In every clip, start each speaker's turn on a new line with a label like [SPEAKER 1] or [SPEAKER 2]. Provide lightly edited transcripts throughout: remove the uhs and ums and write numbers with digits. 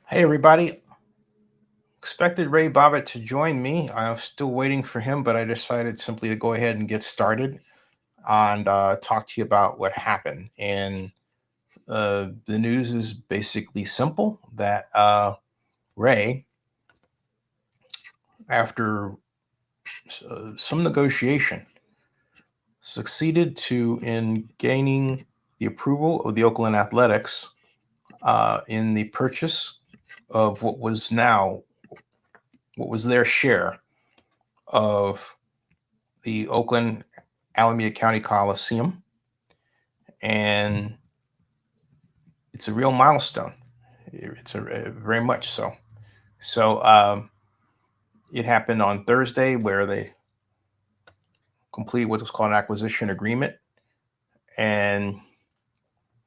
[SPEAKER 1] Hey everybody, expected Ray Bobbitt to join me. I'm still waiting for him, but I decided simply to go ahead and get started and talk to you about what happened. And the news is basically simple that Ray, after some negotiation, succeeded in gaining the approval of the Oakland Athletics in the purchase of what was their share of the Oakland-Alameda County Coliseum, and it's a real milestone. It's a very much so. So it happened on Thursday, where they completed what was called an acquisition agreement, and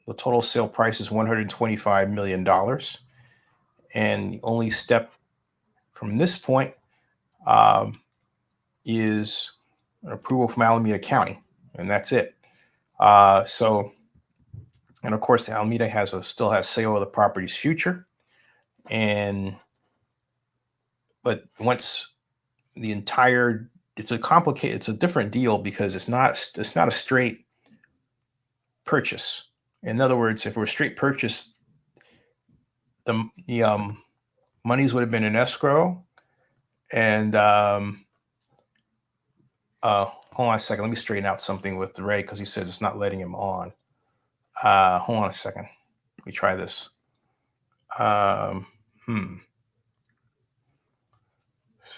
[SPEAKER 1] the total sale price is $125 million. And the only step from this point um, is an approval from Alameda County, and that's it. So and of course, the Alameda still has say over the property's future. And but once the entire it's a different deal because it's not a straight purchase. In other words, if it were a straight purchase, the monies would have been in escrow. And hold on a second, let me straighten out something with Ray because he says it's not letting him on. Hold on a second. Let me try this.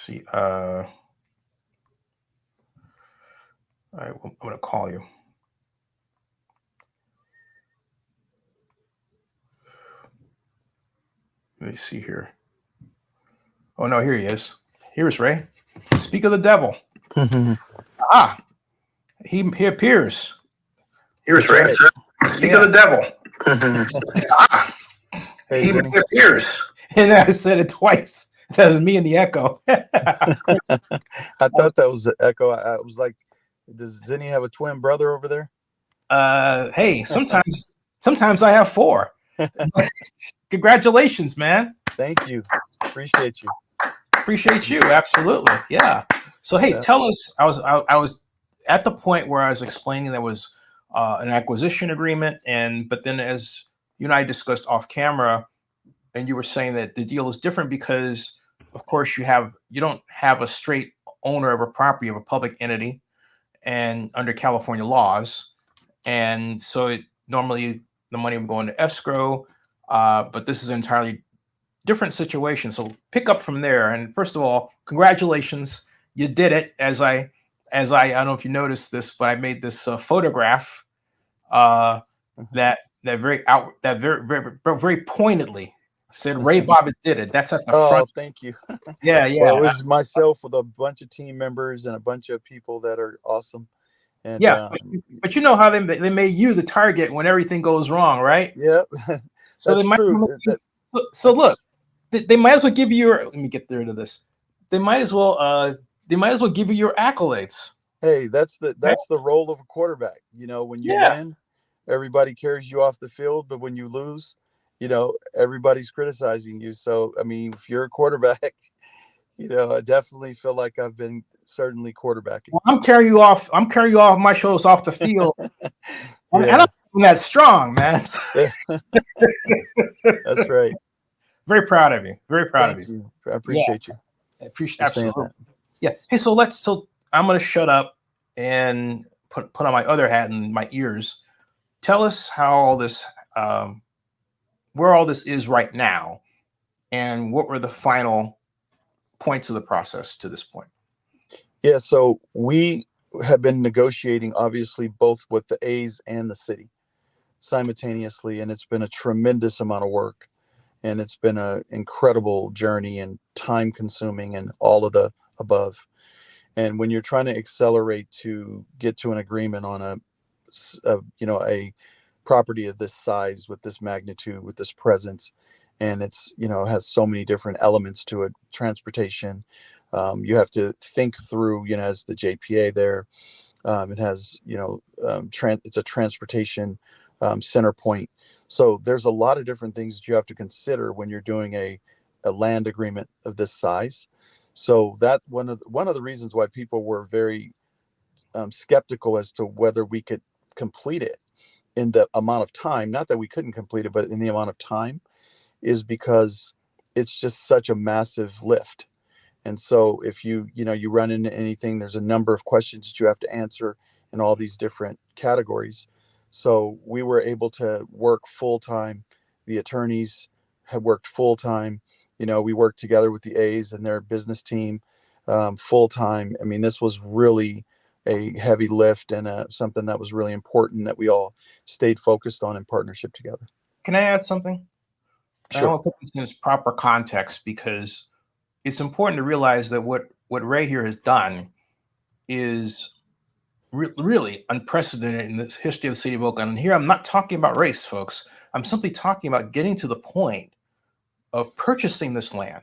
[SPEAKER 1] See, all right, I'm gonna call you. Let me see here. Oh no, here he is. Here's Ray. Speak of the devil. Ah, he appears. Here's Ray. Speak of the devil. Ah, he appears. And I said it twice. That was me and the echo.
[SPEAKER 2] I thought that was the echo. I was like, does Zennie have a twin brother over there?
[SPEAKER 1] Hey, sometimes I have four. Congratulations, man.
[SPEAKER 2] Thank you. Appreciate you.
[SPEAKER 1] Appreciate you. Absolutely. Yeah. So hey, tell us. I was at the point where I was explaining there was an acquisition agreement, but then as you and I discussed off camera, and you were saying that the deal is different because, of course, you don't have a straight owner of a property of a public entity, and under California laws, and so normally the money would go into escrow, but this is an entirely different situation. So pick up from there. And first of all, congratulations, you did it. I don't know if you noticed this, but I made this photograph that very pointedly said Ray Bobbitt did it. That's at the front.
[SPEAKER 2] Oh, thank you.
[SPEAKER 1] Yeah.
[SPEAKER 2] Well, it was myself with a bunch of team members and a bunch of people that are awesome. And
[SPEAKER 1] yeah, but you know how they made you the target when everything goes wrong, right?
[SPEAKER 2] Yep.
[SPEAKER 1] So
[SPEAKER 2] that's true.
[SPEAKER 1] So look, they might as well give you let me get rid of this. They might as well give you your accolades.
[SPEAKER 2] Hey, that's the role of a quarterback. You know, when you win, everybody carries you off the field, but when you lose, you know, everybody's criticizing you. So, I mean, if you're a quarterback, you know, I definitely feel like I've been certainly quarterbacking.
[SPEAKER 1] Well, I'm carrying you off my shoulders off the field. And I'm that strong, man.
[SPEAKER 2] That's right.
[SPEAKER 1] Very proud of you. Very proud of
[SPEAKER 2] you. I appreciate you.
[SPEAKER 1] I appreciate absolutely. Yeah. Hey, so I'm gonna shut up and put on my other hat and my ears. Tell us how all this where all this is right now, and what were the final points of the process to this point?
[SPEAKER 2] Yeah, so we have been negotiating, obviously, both with the A's and the city simultaneously, and it's been a tremendous amount of work, and it's been an incredible journey and time consuming and all of the above. And when you're trying to accelerate to get to an agreement on a property of this size, with this magnitude, with this presence, and it's, you know, has so many different elements to it, transportation, you have to think through, you know, as the JPA there, it has, you know, it's a transportation center point. So there's a lot of different things that you have to consider when you're doing a land agreement of this size. So that one of the reasons why people were very skeptical as to whether we could complete it in the amount of time, not that we couldn't complete it, but in the amount of time, is because it's just such a massive lift. And so if you run into anything, there's a number of questions that you have to answer in all these different categories. So we were able to work full time. The attorneys had worked full time. We worked together with the A's and their business team full time. I mean, this was really a heavy lift and something that was really important that we all stayed focused on in partnership together.
[SPEAKER 1] Can I add something? I
[SPEAKER 2] Sure.
[SPEAKER 1] want to put this in its proper context because it's important to realize that what Ray here has done is really unprecedented in this history of the city of Oakland. And here I'm not talking about race, folks. I'm simply talking about getting to the point of purchasing this land.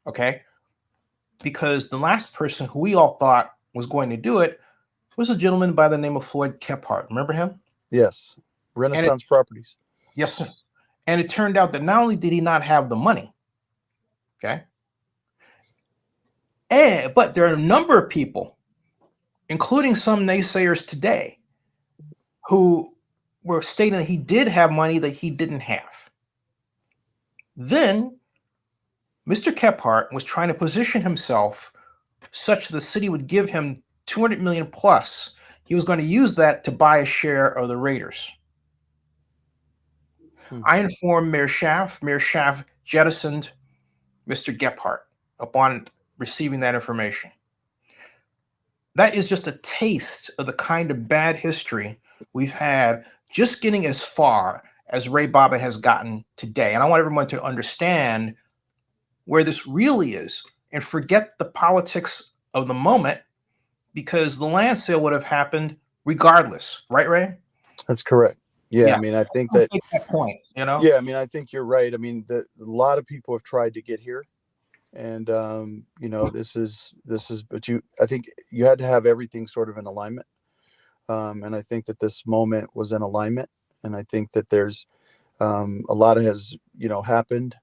[SPEAKER 1] Okay. Because the last person who we all thought was going to do it was a gentleman by the name of Floyd Kephart. Remember him?
[SPEAKER 2] Yes.
[SPEAKER 1] And it,
[SPEAKER 2] Renaissance Properties.
[SPEAKER 1] yes, sir. And it turned out that not only did he not have the money, okay, but there are a number of people, including some naysayers today, who were stating that he did have money that he didn't have. Then Mr. Kephart was trying to position himself such that the city would give him 200 million plus. He was going to use that to buy a share of the Raiders. I informed Mayor Schaaf. Mayor Schaaf jettisoned Mr. Kephart upon receiving that information. That is just a taste of the kind of bad history we've had just getting as far as Ray Bobbitt has gotten today. And I want everyone to understand where this really is and forget the politics of the moment, because the land sale would have happened regardless. Right, Ray?
[SPEAKER 2] That's correct. Yeah,
[SPEAKER 1] Yeah.
[SPEAKER 2] I mean, I think
[SPEAKER 1] I'll
[SPEAKER 2] that.
[SPEAKER 1] take that point,
[SPEAKER 2] Yeah, I mean, I think you're right. I mean, a lot of people have tried to get here, and but I think you had to have everything sort of in alignment, and I think that this moment was in alignment, and I think that there's a lot of has happened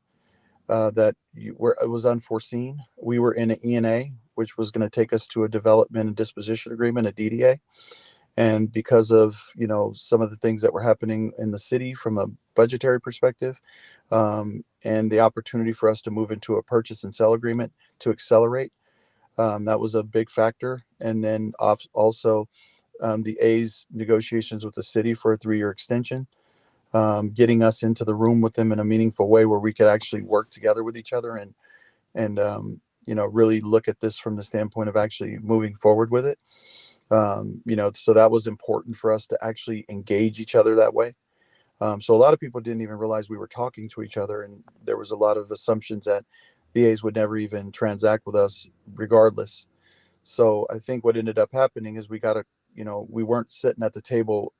[SPEAKER 2] that it was unforeseen. We were in an ENA, which was going to take us to a development and disposition agreement, a DDA. And because of some of the things that were happening in the city from a budgetary perspective, and the opportunity for us to move into a purchase and sell agreement to accelerate, that was a big factor. And then also the A's negotiations with the city for a 3-year extension, getting us into the room with them in a meaningful way where we could actually work together with each other and really look at this from the standpoint of actually moving forward with it. So that was important for us to actually engage each other that way. So a lot of people didn't even realize we were talking to each other, and there was a lot of assumptions that the A's would never even transact with us regardless. So I think what ended up happening is we weren't sitting at the table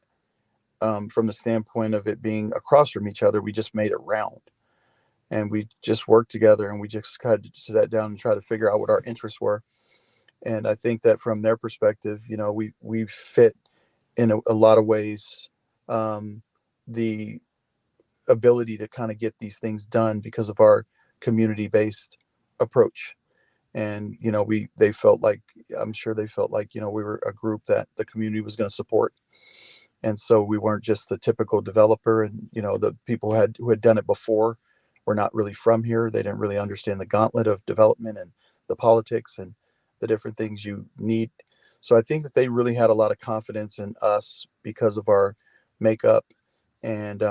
[SPEAKER 2] from the standpoint of it being across from each other. We just made it round, and we just worked together, and we just kind of sat down and tried to figure out what our interests were. And I think that from their perspective, we fit in a lot of ways, the ability to kind of get these things done because of our community based approach. And they felt like, I'm sure they felt like we were a group that the community was going to support. And so we weren't just the typical developer, and the people who had done it before were not really from here. They didn't really understand the gauntlet of development and the politics and the different things you need. So I think that they really had a lot of confidence in us because of our makeup. And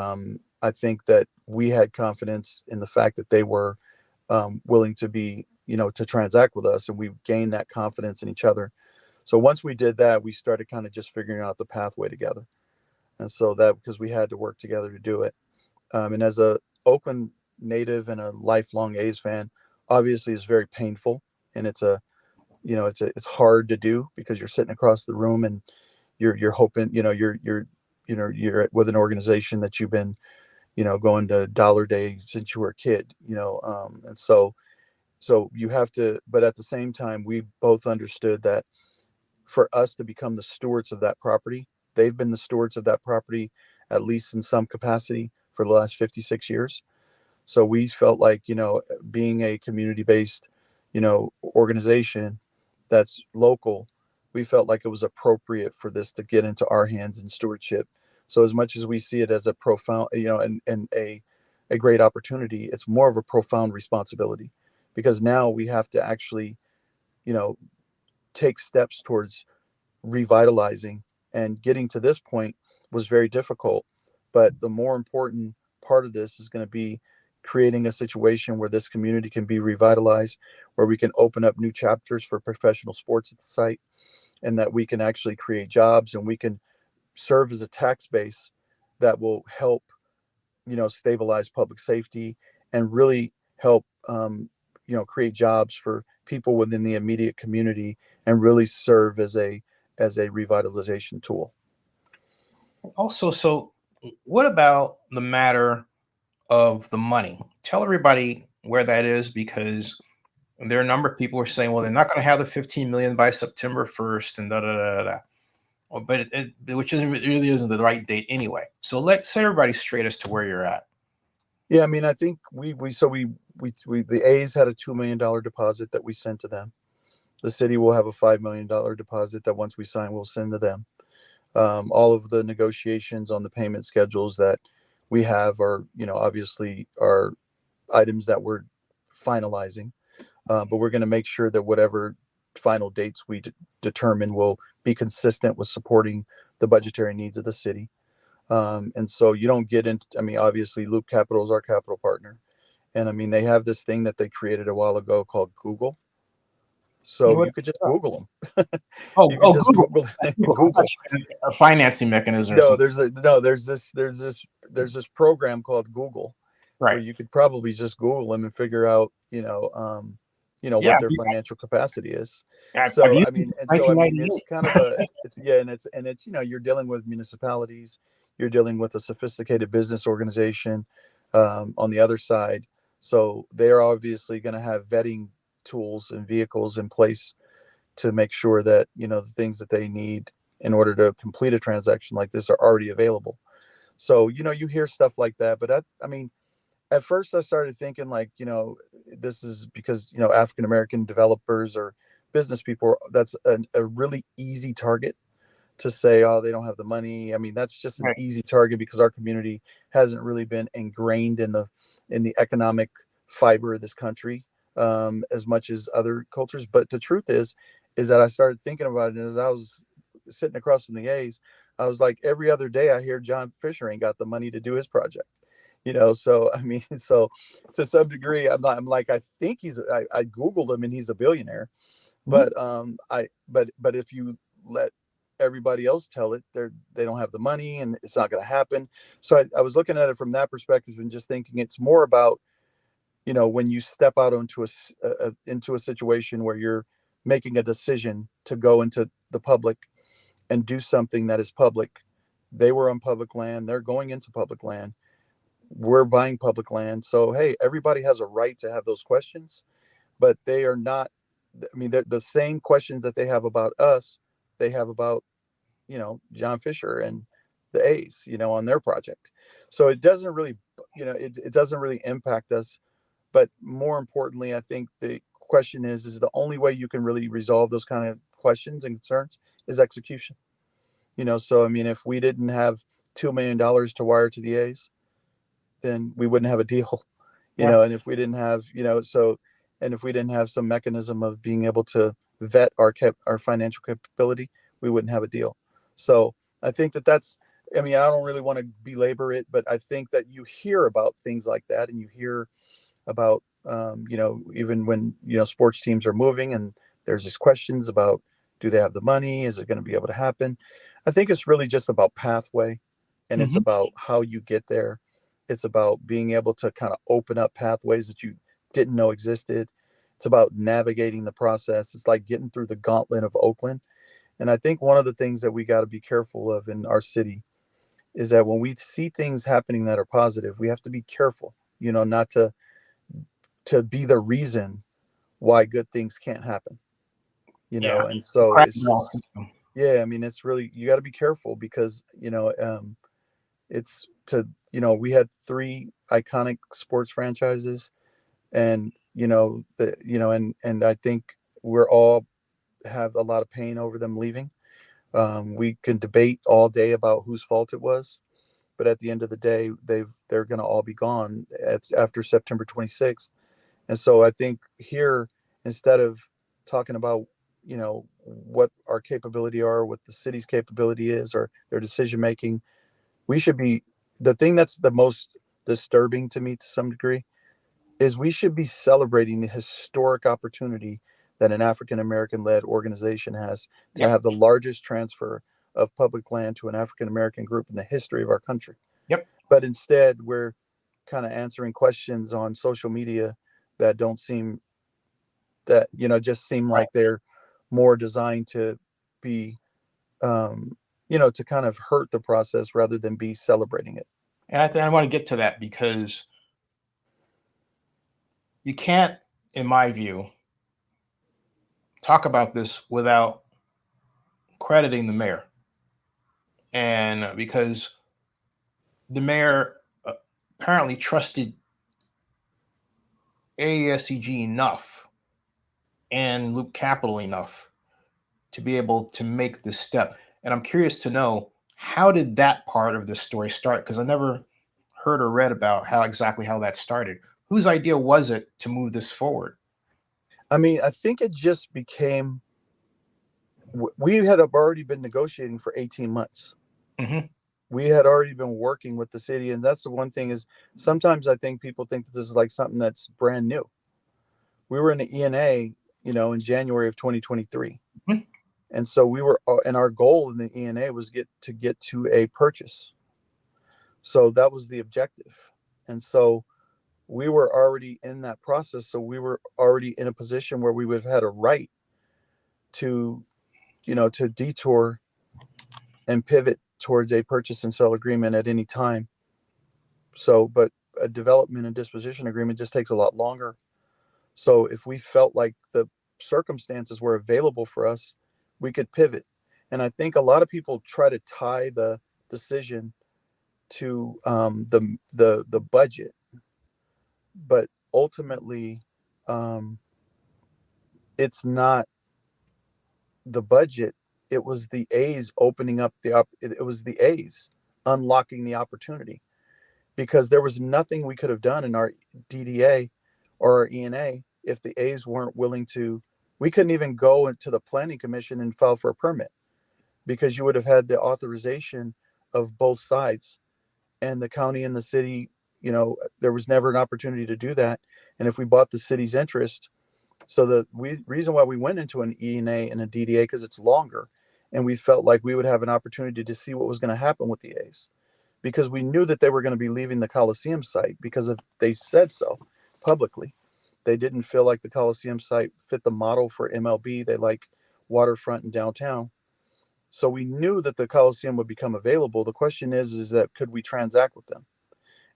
[SPEAKER 2] I think that we had confidence in the fact that they were willing to be, to transact with us, and we gained that confidence in each other. So once we did that, we started kind of just figuring out the pathway together. And so that, because we had to work together to do it. And as a Oakland native and a lifelong A's fan, obviously it's very painful, and it's hard to do because you're sitting across the room and you're hoping, you're with an organization that you've been, going to Dollar Day since you were a kid, and so you have to, but at the same time, we both understood that for us to become the stewards of that property, they've been the stewards of that property, at least in some capacity, for the last 56 years. So we felt like, being a community-based, organization that's local, we felt like it was appropriate for this to get into our hands in stewardship. So as much as we see it as a profound, and a great opportunity, it's more of a profound responsibility, because now we have to actually, you know, take steps towards revitalizing, and getting to this point was very difficult. But the more important part of this is going to be creating a situation where this community can be revitalized, where we can open up new chapters for professional sports at the site, and that we can actually create jobs, and we can serve as a tax base that will help, stabilize public safety, and really help, create jobs for people within the immediate community, and really serve as a revitalization tool.
[SPEAKER 1] Also, so what about the matter of the money? Tell everybody where that is, because there are a number of people who are saying, well, they're not going to have the 15 million by September 1st and da da da da. Da. Well, but which isn't, it really isn't the right date anyway. So let's set everybody straight as to where you're at.
[SPEAKER 2] Yeah, I mean, I think the A's had a $2 million deposit that we sent to them. The city will have a $5 million deposit that once we sign, we'll send to them. All of the negotiations on the payment schedules that we have are, obviously are items that we're finalizing. But we're going to make sure that whatever final dates we determine will be consistent with supporting the budgetary needs of the city. And so you don't get into, I mean, obviously Loop Capital is our capital partner. And I mean, they have this thing that they created a while ago called Google. So you could just Google them. You can just
[SPEAKER 1] Google.
[SPEAKER 2] Google Google.
[SPEAKER 1] A financing mechanism or
[SPEAKER 2] No,
[SPEAKER 1] something.
[SPEAKER 2] there's this program called Google, where
[SPEAKER 1] Right.
[SPEAKER 2] you could probably just Google them and figure out,
[SPEAKER 1] Yeah.
[SPEAKER 2] what their financial capacity is.
[SPEAKER 1] I've
[SPEAKER 2] So
[SPEAKER 1] used
[SPEAKER 2] I
[SPEAKER 1] it
[SPEAKER 2] mean, and
[SPEAKER 1] since
[SPEAKER 2] so I mean, it's
[SPEAKER 1] 1998.
[SPEAKER 2] kind of a, it's yeah, and it's you're dealing with municipalities, you're dealing with a sophisticated business organization, on the other side. So they're obviously going to have vetting tools and vehicles in place to make sure that, the things that they need in order to complete a transaction like this are already available. So, you hear stuff like that, but I mean, at first I started thinking like, this is because, African American developers or business people, that's a really easy target to say, oh, they don't have the money. I mean, that's just an
[SPEAKER 1] Right.
[SPEAKER 2] easy target because our community hasn't really been ingrained in the economic fiber of this country, as much as other cultures. But the truth is that I started thinking about it, and as I was sitting across from the A's, I was like, every other day I hear John Fisher ain't got the money to do his project. So I mean, so to some degree, I'm like, I think I Googled him and he's a billionaire.
[SPEAKER 1] Mhm.
[SPEAKER 2] But if you let everybody else tell it, they don't have the money and it's not going to happen. So I was looking at it from that perspective and just thinking it's more about, when you step out into a situation where you're making a decision to go into the public and do something that is public. They were on public land, they're going into public land, we're buying public land. So hey, everybody has a right to have those questions, but they are not, I mean, the same questions that they have about us, they have about, John Fisher and the A's, on their project. So it doesn't really, it doesn't really impact us. But more importantly, I think the question is the only way you can really resolve those kind of questions and concerns is execution. So I mean, if we didn't have $2 million to wire to the A's, then we wouldn't have a deal.
[SPEAKER 1] Yeah.
[SPEAKER 2] And if we didn't have, and if we didn't have some mechanism of being able to vet our financial capability, we wouldn't have a deal. So I think that's, I mean, I don't really want to belabor it, but I think that you hear about things like that, and you hear about, even when, sports teams are moving and there's these questions about, do they have the money? Is it going to be able to happen? I think it's really just about pathway, and it's
[SPEAKER 1] Hmm.
[SPEAKER 2] about how you get there. It's about being able to kind of open up pathways that you didn't know existed. It's about navigating the process. It's like getting through the gauntlet of Oakland. And I think one of the things that we got to be careful of in our city is that when we see things happening that are positive, we have to be careful, not to be the reason why good things can't happen.
[SPEAKER 1] Yeah.
[SPEAKER 2] And so
[SPEAKER 1] Crack
[SPEAKER 2] it's
[SPEAKER 1] wall
[SPEAKER 2] just,
[SPEAKER 1] system.
[SPEAKER 2] yeah, I mean, it's really, you got to be careful because, it's to, we had three iconic sports franchises, and and I think we're all have a lot of pain over them leaving. We can debate all day about whose fault it was, but at the end of the day, they're going to all be gone after September 26th. And so I think here, instead of talking about what our capability are, what the city's capability is, or their decision making, we should be the thing that's the most disturbing to me to some degree is we should be celebrating the historic opportunity that an African American led organization has to
[SPEAKER 1] Yep.
[SPEAKER 2] have the largest transfer of public land to an African American group in the history of our country.
[SPEAKER 1] Yep.
[SPEAKER 2] But instead, we're kind of answering questions on social media that don't seem that, just seem
[SPEAKER 1] Right.
[SPEAKER 2] like they're more designed to be, to kind of hurt the process rather than be celebrating it.
[SPEAKER 1] And I want to get to that because you can't, in my view, talk about this without crediting the mayor. And because the mayor apparently trusted AASEG enough and Loop Capital enough to be able to make this step. And I'm curious to know, how did that part of the story start? Because I never heard or read about exactly how that started. Whose idea was it to move this forward?
[SPEAKER 2] I mean, I think it just became, we had already been negotiating for 18 months.
[SPEAKER 1] Mm-hmm.
[SPEAKER 2] We had already been working with the city. And that's the one thing is sometimes I think people think that this is like something that's brand new. We were in the ENA, in January of 2023.
[SPEAKER 1] Mm-hmm.
[SPEAKER 2] And so and our goal in the ENA was to get to a purchase. So that was the objective. And so we were already in that process. So we were already in a position where we would have had a right to, to detour and pivot towards a purchase and sale agreement at any time. So, but a development and disposition agreement just takes a lot longer. So if we felt like the circumstances were available for us, we could pivot. And I think a lot of people try to tie the decision to the budget, but ultimately, it's not the budget. It was the A's opening up it was the A's unlocking the opportunity, because there was nothing we could have done in our DDA or our ENA if the A's weren't willing to. We couldn't even go into the planning commission and file for a permit, because you would have had the authorization of both sides, and the county and the city, there was never an opportunity to do that. And if we bought the city's interest, so reason why we went into an ENA and a DDA, because it's longer, and we felt like we would have an opportunity to see what was going to happen with the A's, because we knew that they were going to be leaving the Coliseum site because they said so publicly. They didn't feel like the Coliseum site fit the model for MLB. They like waterfront and downtown. So we knew that the Coliseum would become available. The question is that could we transact with them?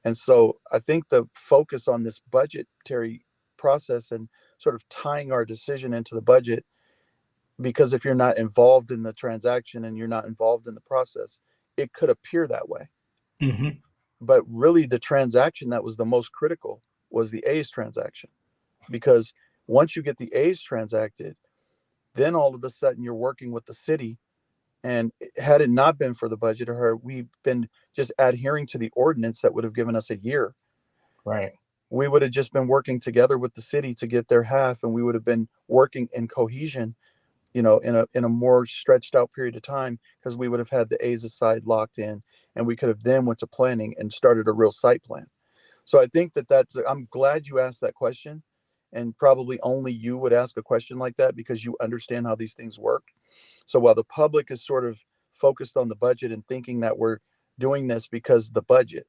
[SPEAKER 2] And so I think the focus on this budgetary process and sort of tying our decision into the budget, because if you're not involved in the transaction and you're not involved in the process, it could appear that way.
[SPEAKER 1] Mm-hmm.
[SPEAKER 2] But really, the transaction that was the most critical was the A's transaction, because once you get the A's transacted, then all of a sudden you're working with the city. And had it not been for the budget, or we've been just adhering to the ordinance that would have given us a year,
[SPEAKER 1] Right.
[SPEAKER 2] we would have just been working together with the city to get their half, and we would have been working in cohesion, in a more stretched out period of time, because we would have had the A's side locked in, and we could have then went to planning and started a real site plan. So I think I'm glad you asked that question, and probably only you would ask a question like that because you understand how these things work. So while the public is sort of focused on the budget and thinking that we're doing this because the budget,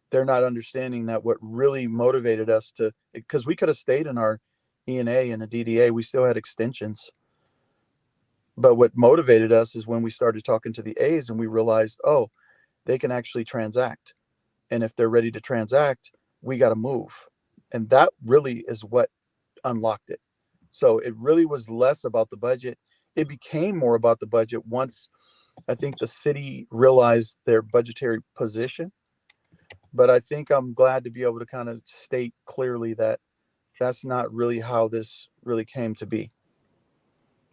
[SPEAKER 2] they're not understanding that what really motivated us to, because we could have stayed in our ENA and a DDA, we still had extensions. But what motivated us is when we started talking to the A's and we realized, oh, they can actually transact. And if they're ready to transact, we got to move. And that really is what unlocked it. So it really was less about the budget. It became more about the budget once I think the city realized their budgetary position. But I think I'm glad to be able to kind of state clearly that that's not really how this really came to be.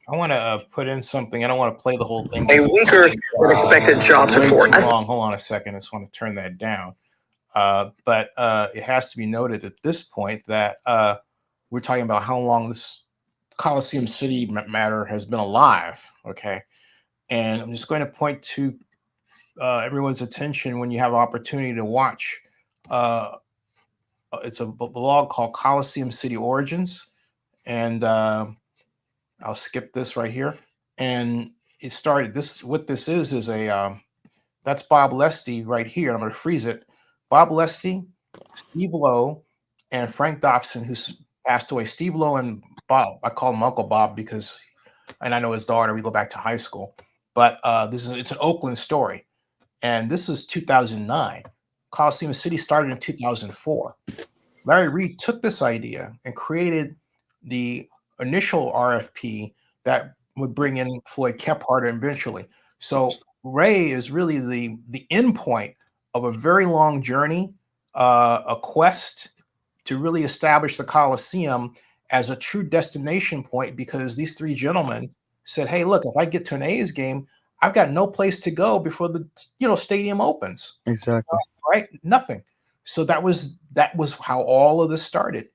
[SPEAKER 1] I want to put in something. I don't want to play the whole thing.
[SPEAKER 3] A weaker than expected job
[SPEAKER 1] Way
[SPEAKER 3] support.
[SPEAKER 1] too long. Hold on a second. I just want to turn that down. But it has to be noted at this point that we're talking about how long this Coliseum City matter has been alive. Okay. And I'm just going to point to everyone's attention when you have opportunity to watch. It's a blog called Coliseum City Origins. And I'll skip this right here. And it started this. What this is a that's Bob Lesty right here. I'm going to freeze it. Bob Lesty, Steve Lowe, and Frank Dobson, who's passed away. Steve Lowe and Bob. I call him Uncle Bob because, and I know his daughter. We go back to high school. But it's an Oakland story, and this is 2009. Coliseum City started in 2004. Larry Reed took this idea and created the initial RFP that would bring in Floyd Kephart eventually. So Ray is really the end point of a very long journey, a quest to really establish the Coliseum as a true destination point, because these three gentlemen said, hey, look, if I get to an A's game, I've got no place to go before the stadium opens.
[SPEAKER 2] Exactly.
[SPEAKER 1] Right? Nothing. So that was how all of this started.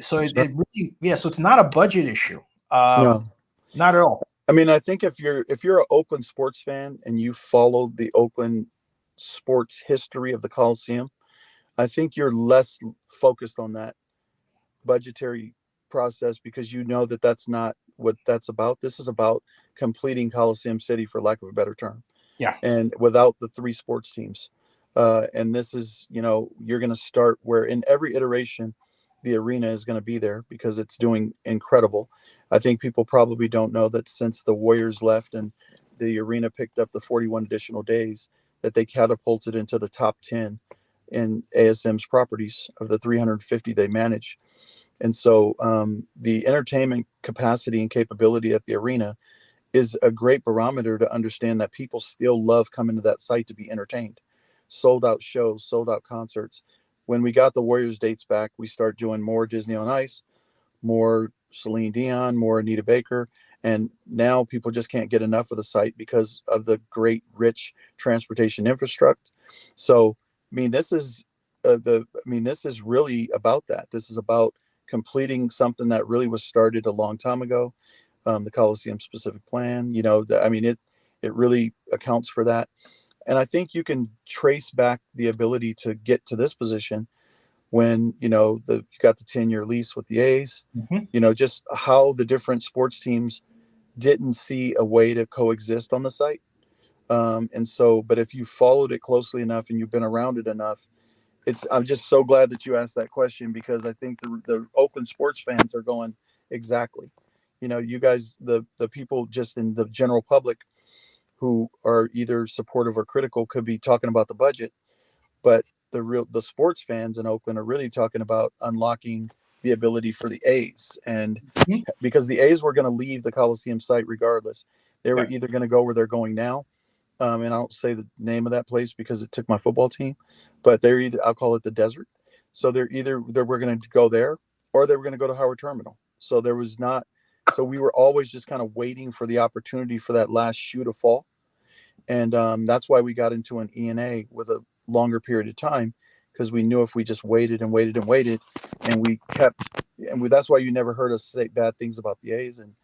[SPEAKER 1] So it really, so it's not a budget issue.
[SPEAKER 2] No,
[SPEAKER 1] not at all.
[SPEAKER 2] I mean, I think if you're an Oakland sports fan and you follow the Oakland sports history of the Coliseum, I think you're less focused on that budgetary process, because you know that that's not what that's about. This is about completing Coliseum City, for lack of a better term.
[SPEAKER 1] Yeah.
[SPEAKER 2] And without the three sports teams. And this is, you're going to start where in every iteration, the arena is going to be there because it's doing incredible. I think people probably don't know that since the Warriors left and the arena picked up the 41 additional days, that they catapulted into the top 10 in ASM's properties of the 350 they manage. And so the entertainment capacity and capability at the arena is a great barometer to understand that people still love coming to that site to be entertained. Sold out shows, sold out concerts. When we got the Warriors dates back, we started doing more Disney on Ice, more Celine Dion, more Anita Baker. And now people just can't get enough of the site because of the great, rich transportation infrastructure. So, this is this is really about that. This is about completing something that really was started a long time ago. The Coliseum specific plan, it really accounts for that. And I think you can trace back the ability to get to this position when, you got the 10-year lease with the A's, just how the different sports teams didn't see a way to coexist on the site. But if you followed it closely enough and you've been around it enough, I'm just so glad that you asked that question, because I think the Oakland sports fans are going, exactly. You guys, the people just in the general public who are either supportive or critical could be talking about the budget, but the sports fans in Oakland are really talking about unlocking the ability for the A's. And because the A's were going to leave the Coliseum site regardless, they were either going to go where they're going now. And I don't say the name of that place because it took my football team, but I'll call it the desert. So we're going to go there, or they were going to go to Howard Terminal. So we were always just kind of waiting for the opportunity for that last shoe to fall. And that's why we got into an ENA with a longer period of time, because we knew if we just waited and waited and waited, that's why you never heard us say bad things about the A's. And,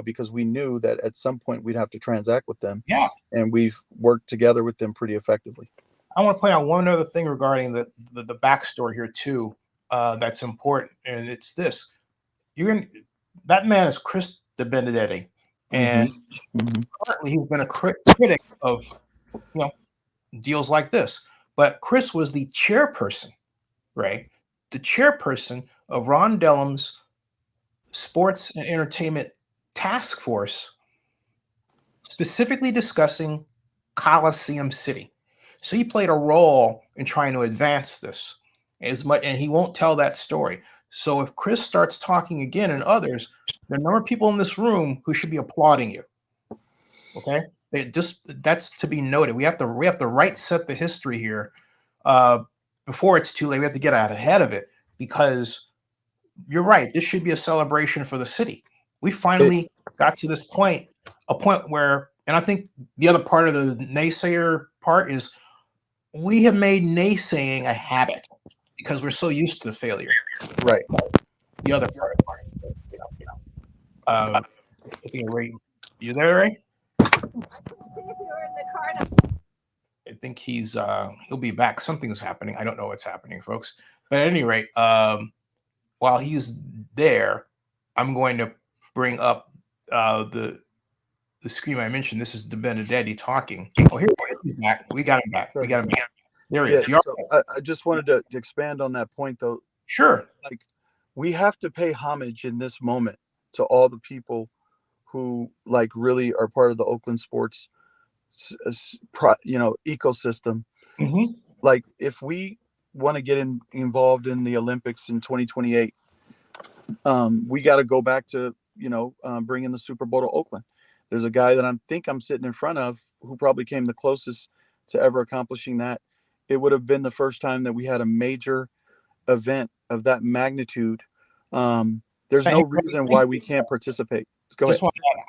[SPEAKER 2] because we knew that at some point we'd have to transact with them.
[SPEAKER 1] Yeah.
[SPEAKER 2] And we've worked together with them pretty effectively.
[SPEAKER 1] I want to point out one other thing regarding the backstory here too, that's important. And it's this: that man is Chris DeBenedetti. And currently he's been a critic of deals like this. But Chris was the chairperson, right? The chairperson of Ron Dellum's Sports and Entertainment Task Force, specifically discussing Coliseum City. So he played a role in trying to advance this as much, and he won't tell that story. So if Chris starts talking again, and others, there are a number of people in this room who should be applauding you. Okay, that's to be noted. We have to right set the history here. before it's too late. We have to get out ahead of it, because you're right. This should be a celebration for the city. We finally got to this point, a point where, and I think the other part of the naysayer part is we have made naysaying a habit because we're so used to failure.
[SPEAKER 2] Right.
[SPEAKER 1] The other part. I think Ray, you there, Ray? I think he'll be back. Something's happening. I don't know what's happening, folks. But at any rate, while he's there, I'm going to bring up the screen I mentioned. This is De Benedetti talking. Oh, here he's back. We got him back. We got him back. There he is.
[SPEAKER 2] So I just wanted to expand on that point, though.
[SPEAKER 1] Sure.
[SPEAKER 2] Like, we have to pay homage in this moment to all the people who like really are part of the Oakland sports, ecosystem.
[SPEAKER 1] Mm-hmm.
[SPEAKER 2] Like, if we want to get involved in the Olympics in 2028, we got to go back to bringing the Super Bowl to Oakland. There's a guy that I'm sitting in front of who probably came the closest to ever accomplishing that. It would have been the first time that we had a major event of that magnitude. There's no reason why we can't participate. Go ahead.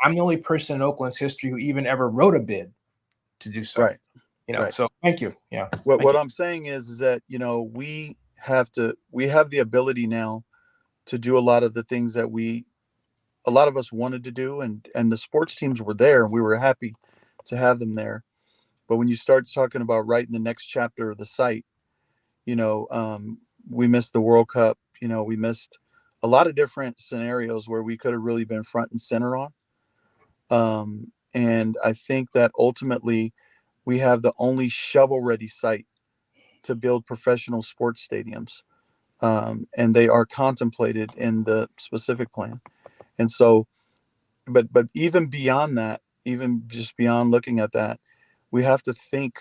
[SPEAKER 1] I'm the only person in Oakland's history who even ever wrote a bid to do so.
[SPEAKER 2] Right.
[SPEAKER 1] Right. So thank you. Yeah.
[SPEAKER 2] What I'm saying is that, we have the ability now to do a lot of the things that a lot of us wanted to do, and the sports teams were there, and we were happy to have them there. But when you start talking about writing the next chapter of the site, we missed the World Cup. We missed a lot of different scenarios where we could have really been front and center on. And I think that ultimately we have the only shovel-ready site to build professional sports stadiums. And they are contemplated in the specific plan. And so, but even beyond that, even just beyond looking at that, we have to think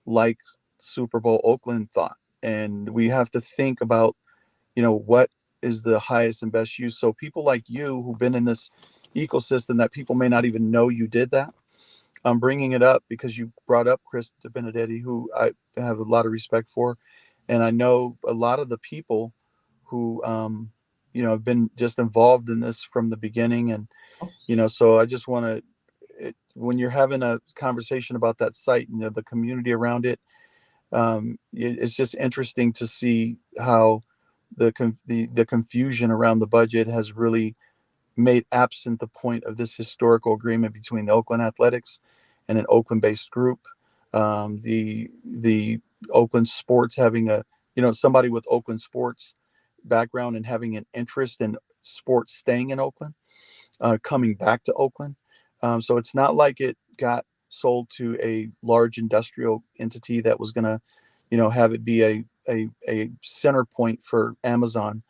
[SPEAKER 2] like Super Bowl Oakland thought. And we have to think about, what is the highest and best use. So people like you who've been in this ecosystem that people may not even know you did that. I'm bringing it up because you brought up Chris De Benedetti, who I have a lot of respect for. And I know a lot of the people who, have been just involved in this from the beginning. And, so I just want to, when you're having a conversation about that site and the community around it, it's just interesting to see how the confusion around the budget has really made absent the point of this historical agreement between the Oakland Athletics and an Oakland-based group. The Oakland sports having somebody with Oakland sports background and having an interest in sports staying in Oakland, coming back to Oakland. So it's not like it got sold to a large industrial entity that was going to, have it be a center point for Amazon,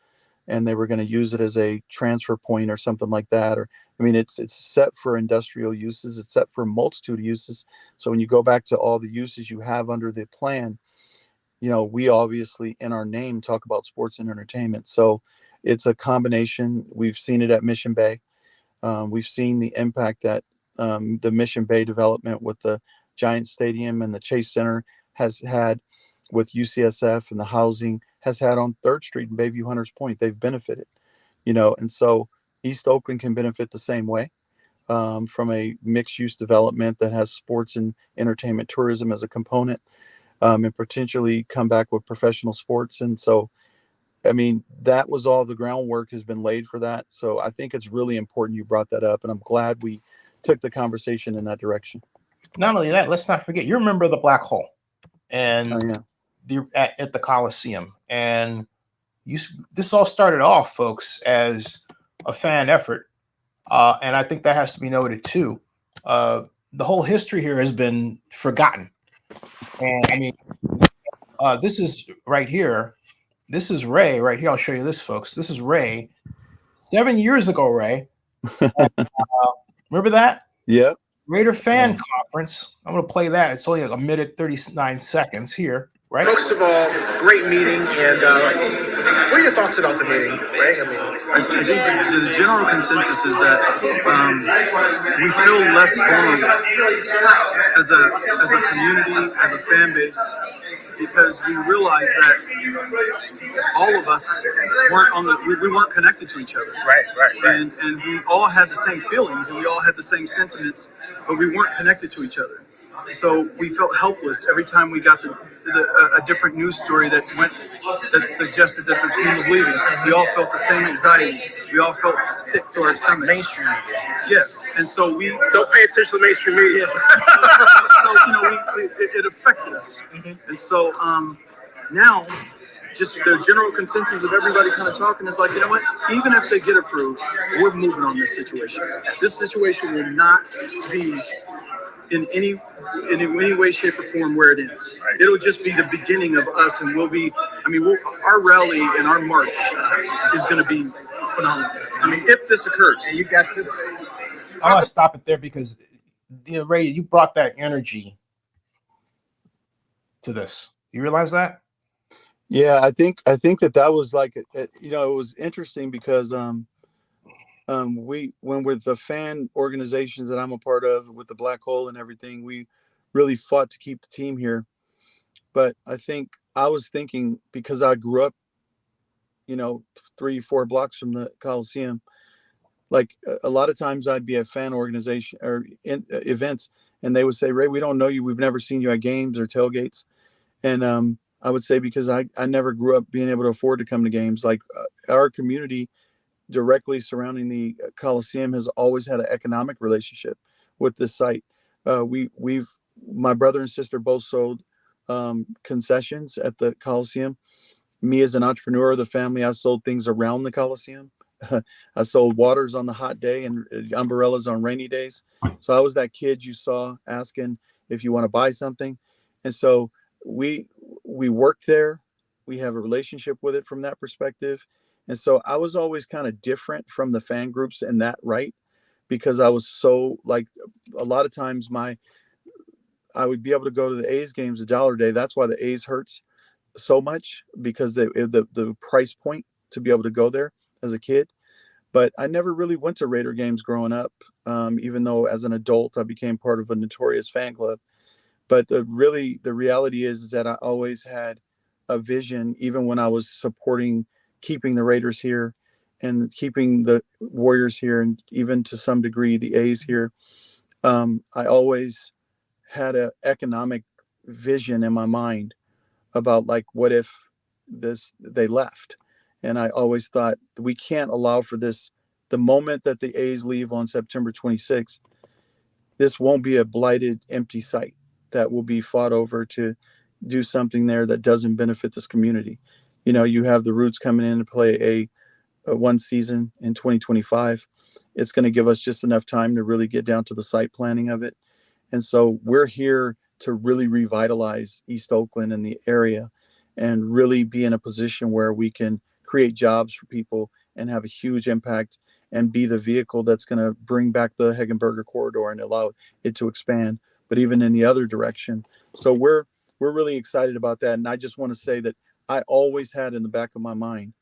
[SPEAKER 2] and they were going to use it as a transfer point or something like that. Or, it's set for industrial uses. It's set for a multitude of uses. So when you go back to all the uses you have under the plan, we obviously in our name talk about sports and entertainment. So it's a combination. We've seen it at Mission Bay. We've seen the impact that the Mission Bay development with the Giant Stadium and the Chase Center has had with UCSF, and the housing has had on 3rd Street and Bayview Hunters Point. They've benefited, and so East Oakland can benefit the same way from a mixed-use development that has sports and entertainment tourism as a component, and potentially come back with professional sports. And so, that was all the groundwork has been laid for that. So I think it's really important you brought that up, and I'm glad we took the conversation in that direction.
[SPEAKER 1] Not only that, let's not forget, you're a member of the Black Hole, and at the Coliseum, and this all started off, folks, as a fan effort, and I think that has to be noted too. The whole history here has been forgotten, and this is right here. This is Ray right here. I'll show you this, folks. This is Ray 7 years ago, Ray. Remember that?
[SPEAKER 2] Yeah.
[SPEAKER 1] Raider fan conference. I'm going to play that. It's only a minute 39 seconds here, right?
[SPEAKER 3] First of all, great meeting. And what are your thoughts about the meeting, Ray?
[SPEAKER 4] I think the general consensus is that we feel less vulnerable as a community, as a fan base, because we realized that all of us we weren't connected to each other.
[SPEAKER 3] Right.
[SPEAKER 4] And we all had the same feelings and we all had the same sentiments, but we weren't connected to each other. So we felt helpless every time we got a different news story that suggested that the team was leaving. We all felt the same anxiety. We all felt sick to our stomachs.
[SPEAKER 3] Mainstream media.
[SPEAKER 4] Yes, and so we
[SPEAKER 3] Don't pay attention to mainstream media.
[SPEAKER 4] so it affected us, and so now. Just the general consensus of everybody kind of talking is like, you know what? Even if they get approved, we're moving on this situation. This situation will not be in any way, shape, or form where it ends.
[SPEAKER 3] Right.
[SPEAKER 4] It'll just be the beginning of us, and our rally and our march is going to be phenomenal. I mean, if this occurs,
[SPEAKER 3] And you got this.
[SPEAKER 1] I want to stop it there because Ray, you brought that energy to this. You realize that?
[SPEAKER 2] Yeah, I think that was like, it was interesting because when with the fan organizations that I'm a part of with the Black Hole and everything, we really fought to keep the team here. But I think I was thinking, because I grew up, 3-4 blocks from the Coliseum, like a lot of times I'd be at fan organization or events, and they would say, "Ray, we don't know you. We've never seen you at games or tailgates." And I would say, because I never grew up being able to afford to come to games. Like our community directly surrounding the Coliseum has always had an economic relationship with this site. My brother and sister both sold concessions at the Coliseum. Me as an entrepreneur of the family, I sold things around the Coliseum. I sold waters on the hot day and umbrellas on rainy days. So I was that kid you saw asking if you want to buy something. And so we work there. We have a relationship with it from that perspective. And so I was always kind of different from the fan groups in that, right? Because I was so, like, a lot of times I would be able to go to the A's games $1 a day. That's why the A's hurts so much, because the price point to be able to go there as a kid. But I never really went to Raider games growing up, even though as an adult I became part of a notorious fan club. But the reality is that I always had a vision, even when I was supporting keeping the Raiders here and keeping the Warriors here, and even to some degree the A's here. I always had an economic vision in my mind about, like, what if they left. And I always thought, we can't allow for this. The moment that the A's leave on September 26th, this won't be a blighted, empty site that will be fought over to do something there that doesn't benefit this community. You have the Roots coming in to play a one season in 2025. It's going to give us just enough time to really get down to the site planning of it. And so we're here to really revitalize East Oakland and the area, and really be in a position where we can create jobs for people and have a huge impact, and be the vehicle that's going to bring back the Hegenberger corridor and allow it to expand, but even in the other direction. So we're really excited about that. And I just want to say that I always had in the back of my mind,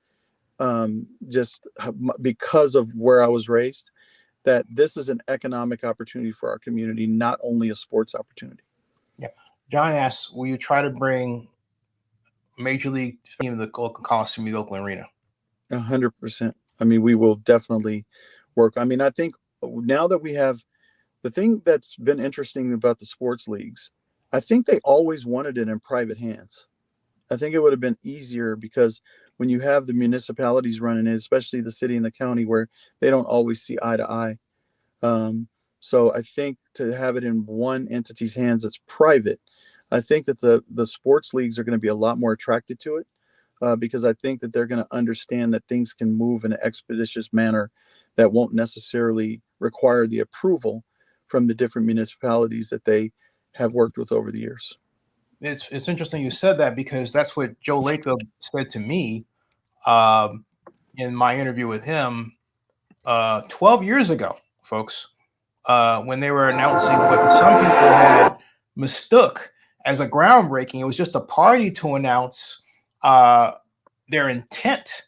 [SPEAKER 2] just because of where I was raised, that this is an economic opportunity for our community, not only a sports opportunity.
[SPEAKER 1] Yeah. John asks, will you try to bring Major League team to the Oakland Coliseum, the Oakland Arena?
[SPEAKER 2] 100%. I mean, we will definitely work. I mean, I think now that we have, the thing that's been interesting about the sports leagues, I think they always wanted it in private hands. I think it would have been easier, because when you have the municipalities running it, especially the city and the county, where they don't always see eye to eye. So I think to have it in one entity's hands that's private, I think that the sports leagues are going to be a lot more attracted to it, because I think that they're going to understand that things can move in an expeditious manner that won't necessarily require the approval from the different municipalities that they have worked with over the years.
[SPEAKER 1] It's interesting you said that, because that's what Joe Lacob said to me in my interview with him 12 years ago, folks, when they were announcing what some people had mistook as a groundbreaking. It was just a party to announce their intent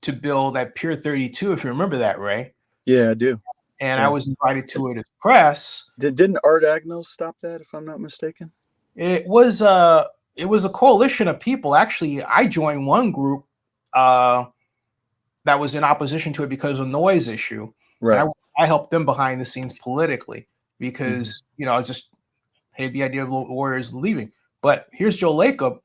[SPEAKER 1] to build at Pier 32, if you remember that, Ray.
[SPEAKER 2] Yeah, I do.
[SPEAKER 1] And
[SPEAKER 2] yeah.
[SPEAKER 1] I was invited to it as press.
[SPEAKER 2] Didn't Art Agnos stop that, if I'm not mistaken?
[SPEAKER 1] It was it was a coalition of people. Actually, I joined one group that was in opposition to it because of a noise issue.
[SPEAKER 2] Right.
[SPEAKER 1] And I helped them behind the scenes politically because, I just hated the idea of the Warriors leaving. But here's Joe Lacob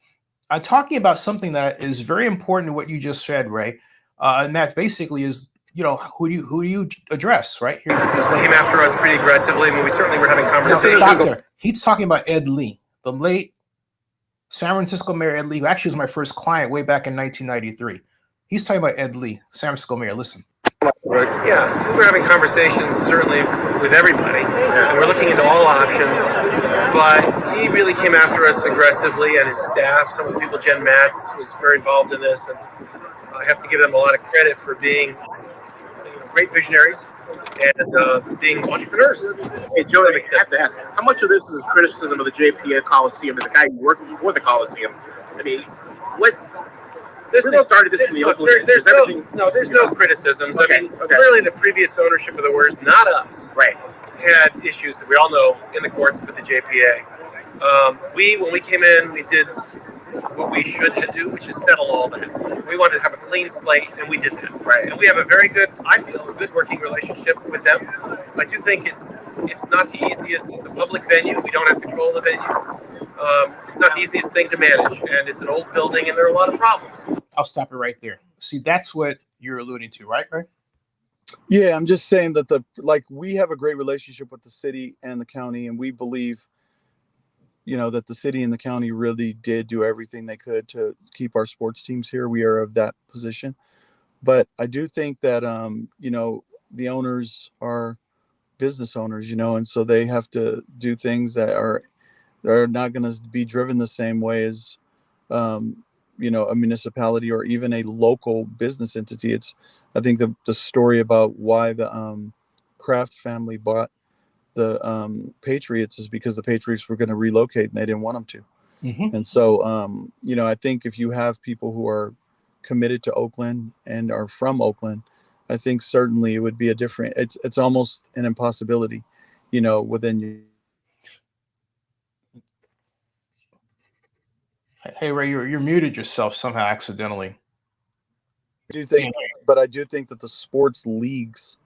[SPEAKER 1] talking about something that is very important to what you just said, Ray. And that basically is, who do you address, right? Came
[SPEAKER 3] after us pretty aggressively. I mean, we certainly were having conversations.
[SPEAKER 1] Stop there. He's talking about Ed Lee, the late San Francisco Mayor Ed Lee, who actually was my first client way back in 1993. He's talking about Ed Lee, San Francisco Mayor. Listen.
[SPEAKER 3] Yeah, we're having conversations certainly with everybody, and we're looking into all options. But he really came after us aggressively, and his staff, some of the people, Jen Matz, was very involved in this, and I have to give them a lot of credit for being great visionaries and being entrepreneurs.
[SPEAKER 5] Hey, Joe, I have to ask, how much of this is criticism of the JPA Coliseum as a guy who worked before the Coliseum? I mean, what really started this from the Oakland?
[SPEAKER 3] There's no criticisms.
[SPEAKER 5] Okay,
[SPEAKER 3] I mean, clearly the previous ownership of the Warriors, not us,
[SPEAKER 5] right,
[SPEAKER 3] had issues that we all know in the courts with the JPA. When we came in, we did what we should do, which is settle all that. We wanted to have a clean slate, and we did that.
[SPEAKER 5] Right.
[SPEAKER 3] And we have a very good, I feel, a good working relationship with them. I do think it's not the easiest. It's a public venue. We don't have control of the venue. It's not the easiest thing to manage, and it's an old building, and there are a lot of problems.
[SPEAKER 1] I'll stop it right there. See, that's what you're alluding to, right, Ray?
[SPEAKER 2] Yeah, I'm just saying that we have a great relationship with the city and the county, and we believe, that the city and the county really did do everything they could to keep our sports teams here. We are of that position. But I do think that, the owners are business owners, and so they have to do things that are not going to be driven the same way as, a municipality or even a local business entity. I think the story about why the Kraft family bought the Patriots is because the Patriots were going to relocate and they didn't want them to.
[SPEAKER 1] Mm-hmm.
[SPEAKER 2] And so, I think if you have people who are committed to Oakland and are from Oakland, I think certainly it would be it's almost an impossibility, within you.
[SPEAKER 1] Hey, Ray, you're muted yourself somehow accidentally.
[SPEAKER 2] But I do think that the sports leagues,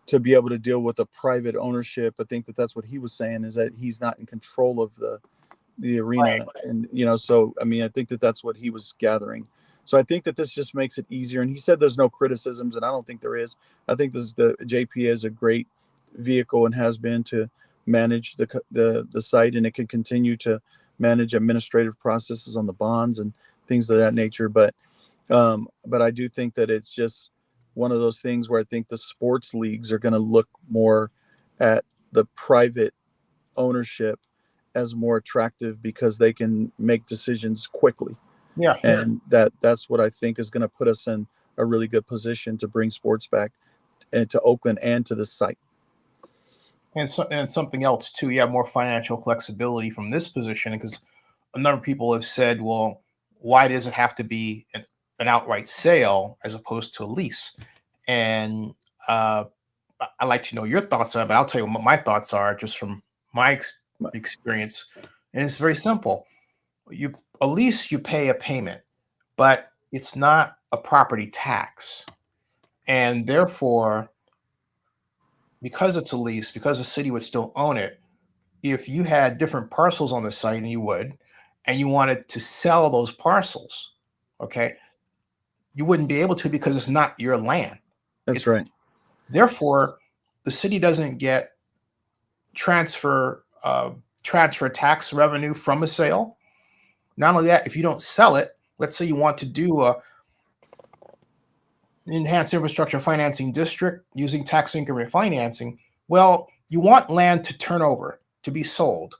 [SPEAKER 2] to be able to deal with a private ownership, I think that's what he was saying, is that he's not in control of the arena. Right. And, so, I mean, I think that's what he was gathering. So I think that this just makes it easier. And he said there's no criticisms, and I don't think there is. I think the JPA is a great vehicle and has been to manage the site, and it can continue to manage administrative processes on the bonds and things of that nature. But I do think that it's just one of those things where I think the sports leagues are going to look more at the private ownership as more attractive because they can make decisions quickly.
[SPEAKER 1] Yeah.
[SPEAKER 2] And that's what I think is going to put us in a really good position to bring sports back into Oakland and to the site.
[SPEAKER 1] And something else too, you have more financial flexibility from this position, because a number of people have said, well, why does it have to be an outright sale as opposed to a lease? And I'd like to know your thoughts on it, but I'll tell you what my thoughts are just from my experience. And it's very simple. A lease, you pay a payment, but it's not a property tax. And therefore, because it's a lease, because the city would still own it, if you had different parcels on the site, and you wanted to sell those parcels, okay, you wouldn't be able to because it's not your land.
[SPEAKER 2] That's right.
[SPEAKER 1] Therefore, the city doesn't get transfer tax revenue from a sale. Not only that, if you don't sell it, let's say you want to do a enhanced infrastructure financing district using tax increment financing. Well, you want land to turn over, to be sold,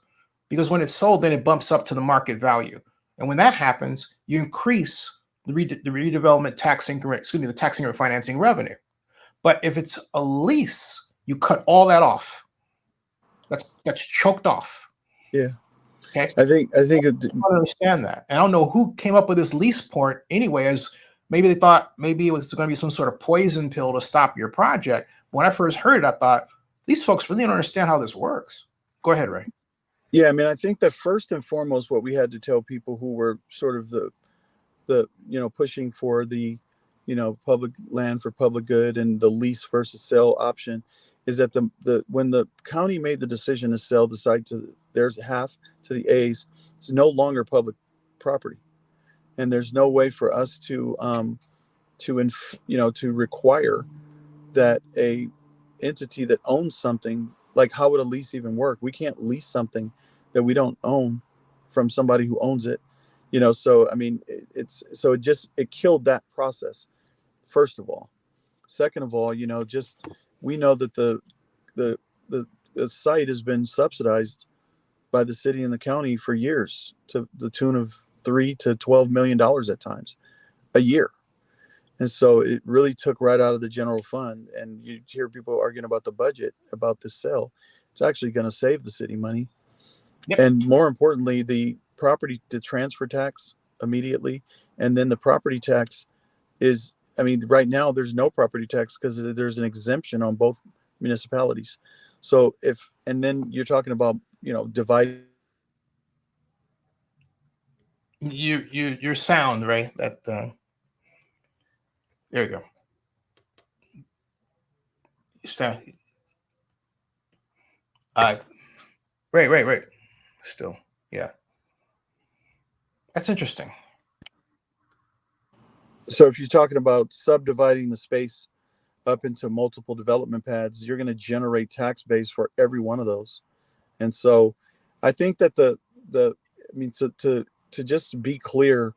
[SPEAKER 1] because when it's sold, then it bumps up to the market value. And when that happens, you increase the redevelopment tax increment, the tax increment financing revenue. But if it's a lease, you cut all that off. That's choked off.
[SPEAKER 2] Yeah.
[SPEAKER 1] Okay.
[SPEAKER 2] I think
[SPEAKER 1] I don't understand that. And I don't know who came up with this lease point anyway, as maybe they thought maybe it was going to be some sort of poison pill to stop your project. When I first heard it, I thought these folks really don't understand how this works. Go ahead, Ray.
[SPEAKER 2] Yeah, I mean, I think that first and foremost, what we had to tell people who were sort of the pushing for the public land for public good and the lease versus sell option is that the when the county made the decision to sell the site to their half to the A's, it's no longer public property, and there's no way for us to require that a entity that owns something, like, how would a lease even work? We can't lease something that we don't own from somebody who owns it. So I mean, it killed that process, first of all. Second of all, just we know that the the, the site has been subsidized by the city and the county for years to the tune of $3 to $12 million at times a year. And so it really took right out of the general fund. And you hear people arguing about the budget about this sale. It's actually going to save the city money.
[SPEAKER 1] Yep.
[SPEAKER 2] And more importantly, the transfer tax immediately. And then the property tax is, I mean, right now there's no property tax because there's an exemption on both municipalities. So and then you're talking about, dividing.
[SPEAKER 1] Your sound, right? That there you go. Stop. Right. Still, yeah. That's interesting.
[SPEAKER 2] So if you're talking about subdividing the space up into multiple development pads, you're going to generate tax base for every one of those. And so I think that I mean, to just be clear,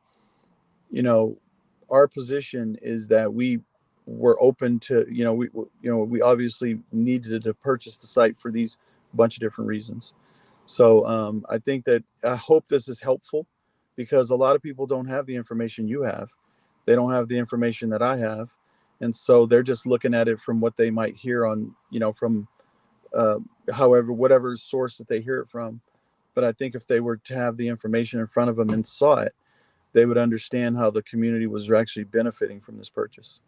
[SPEAKER 2] our position is that we were open to, we obviously needed to purchase the site for these bunch of different reasons. So I hope this is helpful, because a lot of people don't have the information you have. They don't have the information that I have. And so they're just looking at it from what they might hear on, from whatever source that they hear it from. But I think if they were to have the information in front of them and saw it, they would understand how the community was actually benefiting from this purchase.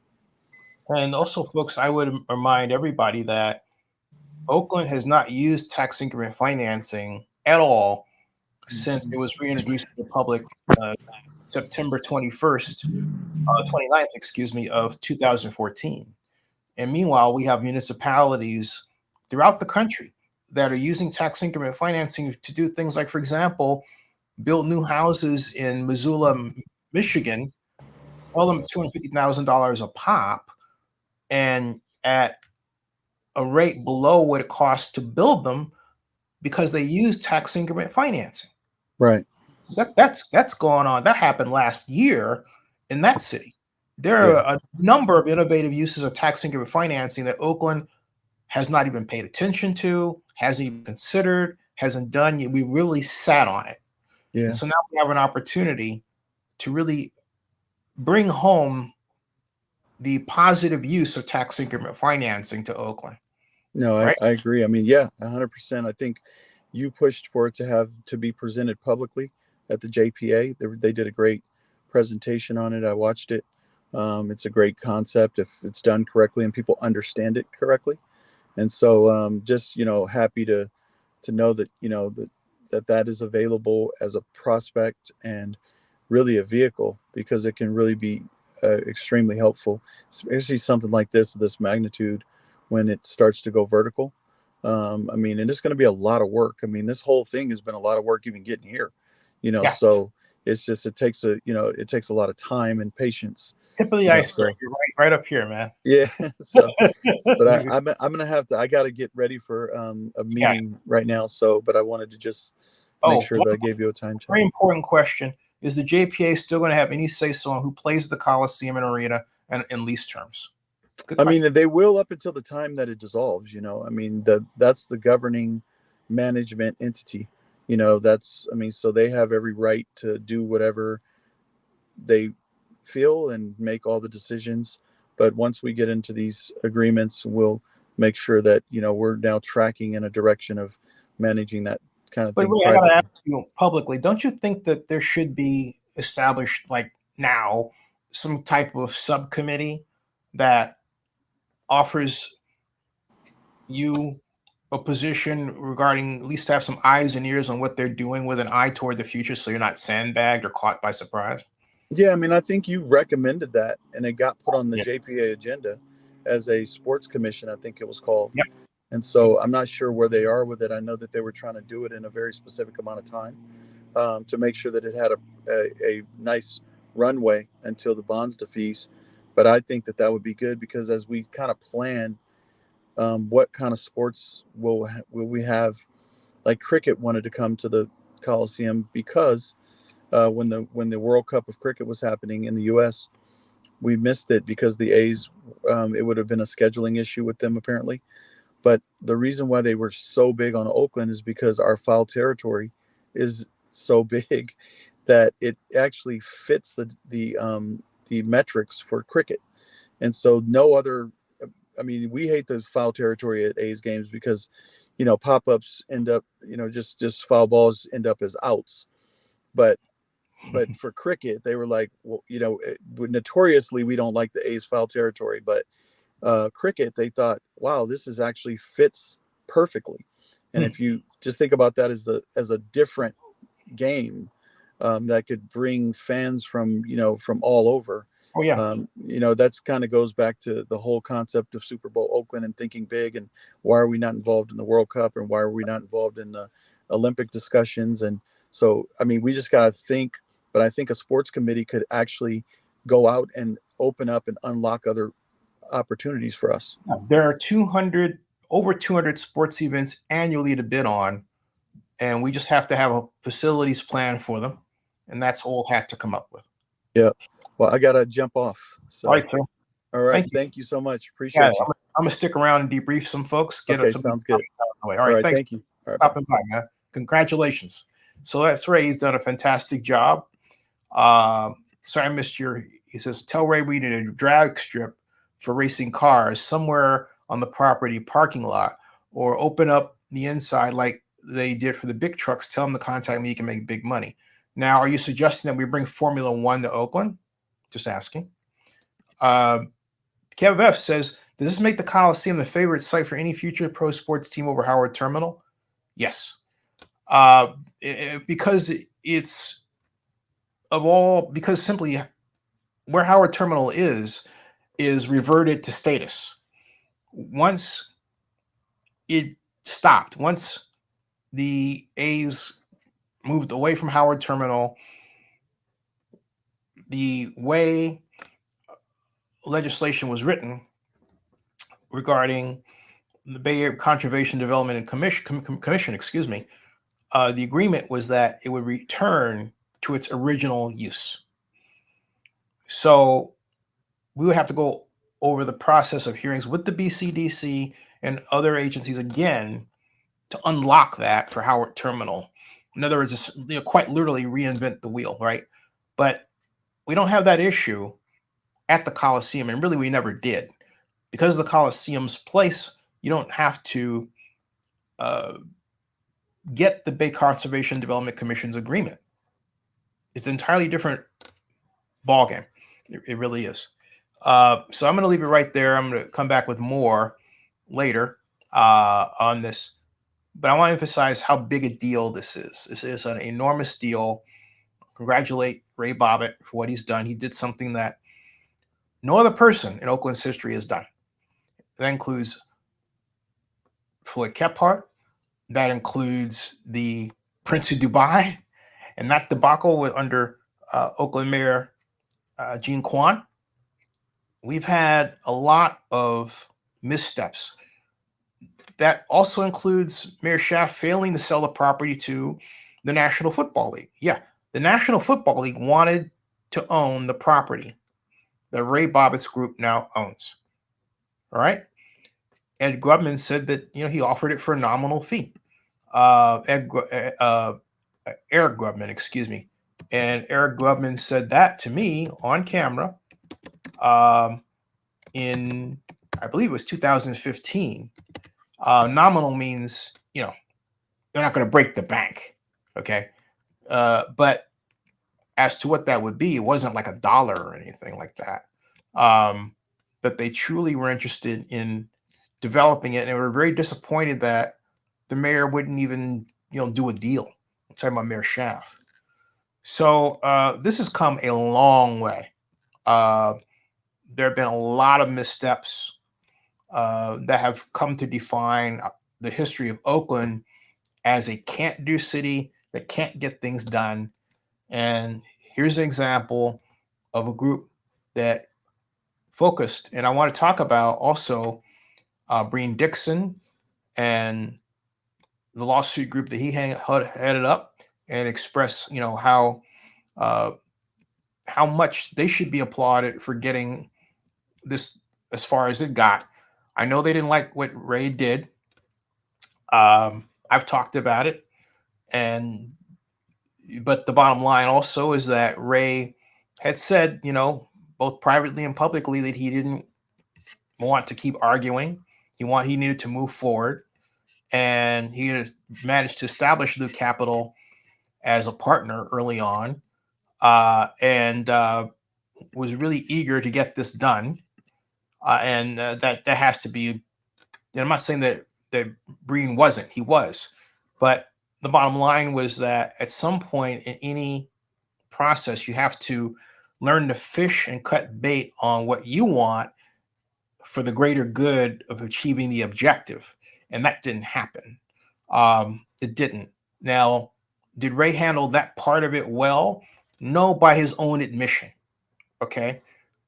[SPEAKER 1] And also, folks, I would remind everybody that Oakland has not used tax increment financing at all since it was reintroduced to the public September 21st, 29th, excuse me, of 2014. And meanwhile, we have municipalities throughout the country that are using tax increment financing to do things like, for example, build new houses in Missoula, Michigan, sell them $250,000 a pop, and at a rate below what it costs to build them, because they use tax increment financing.
[SPEAKER 2] Right.
[SPEAKER 1] That's going on. That happened last year in that city. There are a number of innovative uses of tax increment financing that Oakland has not even paid attention to, hasn't even considered, hasn't done yet. We really sat on it.
[SPEAKER 2] Yeah.
[SPEAKER 1] And so now we have an opportunity to really bring home the positive use of tax increment financing to Oakland.
[SPEAKER 2] No,
[SPEAKER 1] right?
[SPEAKER 2] I agree. I mean, yeah, 100%. I think you pushed for it to be presented publicly at the JPA. They did a great presentation on it. I watched it. It's a great concept if it's done correctly and people understand it correctly. And so just, happy to know that, that is available as a prospect and really a vehicle, because it can really be extremely helpful, especially something like this magnitude, when it starts to go vertical. I mean, and it's going to be a lot of work. I mean, this whole thing has been a lot of work even getting here,
[SPEAKER 1] Yeah.
[SPEAKER 2] so it's just, it takes a lot of time and patience.
[SPEAKER 1] Tip of the iceberg. You're right up here, man.
[SPEAKER 2] Yeah. So, but I'm gonna have to. I got to get ready for a meeting right now. So, but I wanted to just make sure that I gave you a time check.
[SPEAKER 1] Very important question: is the JPA still going to have any say-so on who plays the Coliseum and arena and in lease terms?
[SPEAKER 2] I mean, they will up until the time that it dissolves. I mean, that's the governing management entity. So they have every right to do whatever they feel and make all the decisions. But once we get into these agreements, we'll make sure that we're now tracking in a direction of managing that kind of thing.
[SPEAKER 1] But I gotta ask you publicly, don't you think that there should be established, like now, some type of subcommittee that offers you a position regarding at least have some eyes and ears on what they're doing with an eye toward the future, so you're not sandbagged or caught by surprise?
[SPEAKER 2] Yeah, I mean, I think you recommended that, and it got put on the
[SPEAKER 1] Yeah.
[SPEAKER 2] JPA agenda as a sports commission, I think it was called.
[SPEAKER 1] Yep.
[SPEAKER 2] And so I'm not sure where they are with it. I know that they were trying to do it in a very specific amount of time, to make sure that it had a nice runway until the bonds defease. But I think that would be good, because as we kind of plan, what kind of sports will we have? Like cricket wanted to come to the Coliseum because when the World Cup of cricket was happening in the U.S., we missed it because the A's, it would have been a scheduling issue with them apparently. But the reason why they were so big on Oakland is because our foul territory is so big that it actually fits the metrics for cricket. And so no other, I mean, we hate the foul territory at A's games because, pop-ups end up, just foul balls end up as outs. But for cricket, they were like, well, notoriously we don't like the A's foul territory, but cricket, they thought, wow, this is actually fits perfectly. And if you just think about that as a different game, that could bring fans from all over.
[SPEAKER 1] Oh yeah.
[SPEAKER 2] That's kind of goes back to the whole concept of Super Bowl Oakland and thinking big, and why are we not involved in the World Cup, and why are we not involved in the Olympic discussions? And so, I mean, we just got to think, but I think a sports committee could actually go out and open up and unlock other opportunities for us.
[SPEAKER 1] There are over 200 sports events annually to bid on, and we just have to have a facilities plan for them, and that's all had to come up with.
[SPEAKER 2] Yeah. Well, I gotta jump off. So,
[SPEAKER 1] All right, sir.
[SPEAKER 2] all right. Thank you so much. Appreciate you.
[SPEAKER 1] I'm gonna stick around and debrief some folks.
[SPEAKER 2] Okay, sounds good.
[SPEAKER 1] All right, thanks.
[SPEAKER 2] Thank you. All right,
[SPEAKER 1] stopping by, man. Congratulations. So that's Ray. He's done a fantastic job. Sorry, I missed he says, tell Ray we need a drag strip for racing cars somewhere on the property parking lot, or open up the inside like they did for the big trucks. Tell him to contact me. He can make big money. Now, are you suggesting that we bring Formula One to Oakland? Just asking. Kev F says, does this make the Coliseum the favorite site for any future pro sports team over Howard Terminal? Yes. Because because simply where Howard Terminal is reverted to status. Once it stopped, once the A's moved away from Howard Terminal, the way legislation was written regarding the Bay Area Conservation Development and Commission, excuse me, the agreement was that it would return to its original use. So we would have to go over the process of hearings with the BCDC and other agencies again to unlock that for Howard Terminal. In other words, it's, quite literally reinvent the wheel, right? But we don't have that issue at the Coliseum, and really we never did. Because of the Coliseum's place, you don't have to get the Bay Conservation Development Commission's agreement. It's an entirely different ballgame. It really is. So I'm going to leave it right there. I'm going to come back with more later on this. But I want to emphasize how big a deal this is. This is an enormous deal. Congratulate Ray Bobbitt for what he's done. He did something that no other person in Oakland's history has done. That includes Floyd Kephart. That includes the Prince of Dubai, and that debacle under Oakland Mayor Gene Kwan. We've had a lot of missteps. That also includes Mayor Schaaf failing to sell the property to the National Football League. Yeah, the National Football League wanted to own the property that Ray Bobbitt's group now owns. All right? Ed Grubman said that he offered it for a nominal fee. Eric Grubman, excuse me. And Eric Grubman said that to me on camera in, I believe it was 2015. Nominal means, they're not going to break the bank. Okay. But as to what that would be, it wasn't like $1 or anything like that. But they truly were interested in developing it. And they were very disappointed that the mayor wouldn't even, do a deal. I'm talking about Mayor Schaaf. So this has come a long way. There have been a lot of missteps that have come to define the history of Oakland as a can't-do city that can't get things done. And here's an example of a group that focused. And I want to talk about also Breen Dixon and the lawsuit group that he headed up, and express, how much they should be applauded for getting this as far as it got. I know they didn't like what Ray did. I've talked about it, but the bottom line also is that Ray had said, both privately and publicly, that he didn't want to keep arguing. He needed to move forward, and he had managed to establish Loop Capital as a partner early on, and was really eager to get this done. And that has to be. I'm not saying that Breen wasn't. He was, but the bottom line was that at some point in any process, you have to learn to fish and cut bait on what you want for the greater good of achieving the objective. And that didn't happen. It didn't. Now, did Ray handle that part of it well? No, by his own admission. Okay.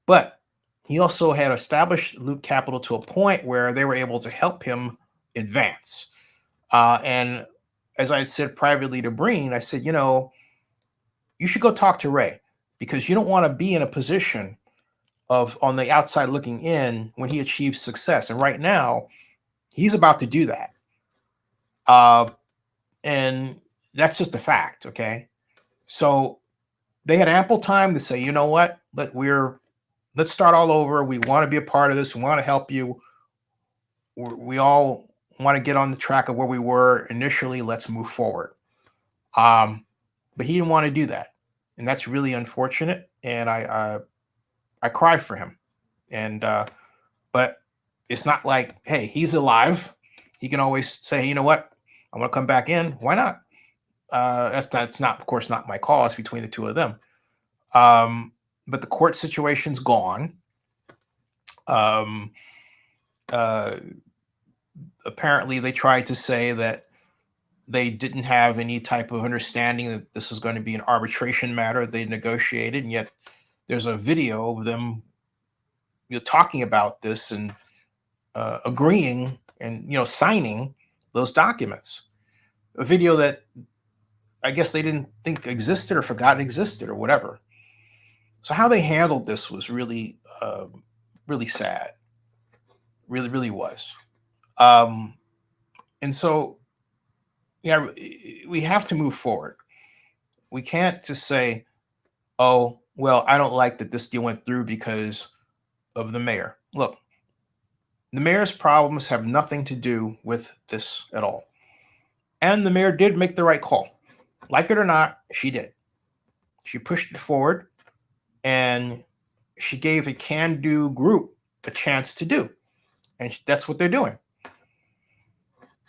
[SPEAKER 1] But he also had established Loop Capital to a point where they were able to help him advance. And as I said privately to Breen, I said, you should go talk to Ray, because you don't want to be in a position of on the outside looking in when he achieves success. And right now, he's about to do that. And that's just a fact. Okay. So they had ample time to say, you know what, let's start all over. We want to be a part of this. We want to help you. We all want to get on the track of where we were initially. Let's move forward. But he didn't want to do that. And that's really unfortunate. And I cry for him. And, but it's not like, hey, he's alive. He can always say, you know what, I want to come back in. Why not? That's not, of course, not my call. It's between the two of them. But the court situation's gone. Apparently they tried to say that they didn't have any type of understanding that this was going to be an arbitration matter they negotiated, and yet there's a video of them talking about this and agreeing and signing those documents. A video that I guess they didn't think existed or forgot existed or whatever. So how they handled this was really, really sad. Really, really was. And so, yeah, we have to move forward. We can't just say, oh, well, I don't like that this deal went through because of the mayor. Look, the mayor's problems have nothing to do with this at all. And the mayor did make the right call. Like it or not, she did. She pushed it forward, and she gave a can-do group a chance to do. And that's what they're doing.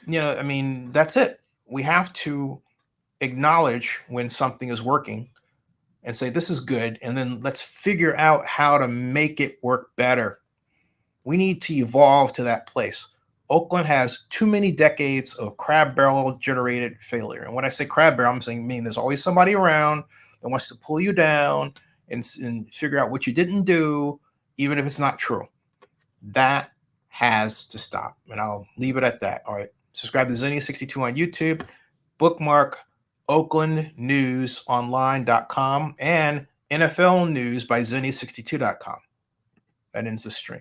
[SPEAKER 1] I mean, that's it. We have to acknowledge when something is working and say, this is good. And then let's figure out how to make it work better. We need to evolve to that place. Oakland has too many decades of crab barrel generated failure. And when I say crab barrel, I'm saying there's always somebody around that wants to pull you down and figure out what you didn't do, even if it's not true. That has to stop. And I'll leave it at that. All right. Subscribe to Zennie62 on YouTube. Bookmark OaklandNewsOnline.com and NFL News by Zennie62.com. That ends the stream.